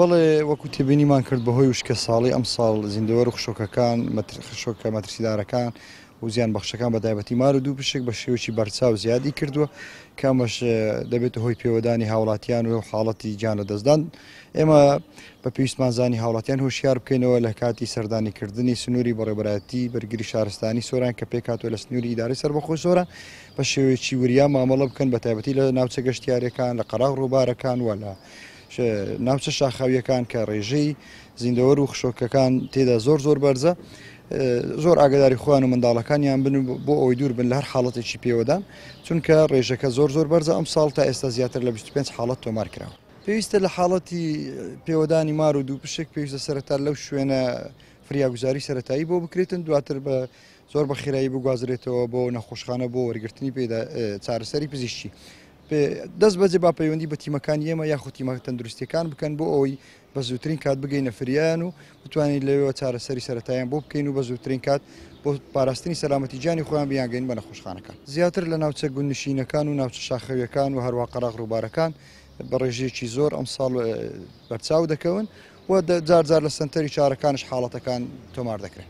بەڵێ وەکو تێبینیمان کرد بەهۆی وشکە ساڵی ئەم ساڵ زیندەوەر و خشۆکەکان خشۆکە مەترسیدارەکان و زیان بەخشەکان بە تایبەتی مار و دوو پشک بە شێوەی بەرچاو زیادی کردووە کە ئەمەش دەبێت هۆی پێوەدانی هاوڵاتیان و حاڵەتی گیان لە دەستدان. ئێمە بە پێویستمان زانی هاوڵاتیان هۆشیار بکەینەوە لە کاتی سەردانیکردنی سنووری بەڕێوەبەرایەتی بەرگری شارستانی سۆران کە پێکاتوە لە سنووری ئیدارەی سەربەخۆی سۆران بە شێوەیەکی وریا مامەڵە بکەن بە تایبەتی لە ناوچە گەشتیارەکان لە قەراغ ڕووبارەکان وە لە ناوچە شاخاویەکان کە ڕێژەی زیندەوەر و خشۆکەکان تێدا زۆر بەرزە زۆر ئاگداری خۆیان و منداڵەکانیان بن بۆ ئەوەی دوور بن لە هەر حاڵەتێکی پێوەدان چونکە ڕێژەکە زۆر بەرزە ئەم ساڵ تا ئێستا زیاتر لە 25 حاڵەت تۆمار کراوە. پێویستە لە حاڵەتی پێوەدانی مار و دوو پشک پێویستە سەرەتا لەو شوێنە فریاگوزاری سەرەتایی بۆ بکرێتن دواتر بە زۆر بە خێرایی بگوازرێتەوە بۆ نەخۆشخانە بۆ وەرگرتنی پێدا چارەسەری پزیشکی. دەست بەجێ با پەیوەندی بە تیمەکان ئێمە یاخود تیمە تەندروستیەکان بکەن بۆ ئەوەی بە زووترین کات بگەینە فریان و بتوانین لەوێەوە چارەسەری سەرەتاییان بۆ بکەین و بە زووترین کات بۆ پاراستنی سەلامەتی گیانی خۆیان بیانگەین بە نەخۆشخانەکان. زیاتر لە ناوچە گوندنشینەکان و ناوچە شاخەویەکان و هەروە قەراغ ڕووبارەکان بە ڕێژەیەکی زۆر ئەم ساڵ بەرچاو دەکەون و جار لە سنتەری چارەکانش حاڵەتەکان تۆمار دەکرێن.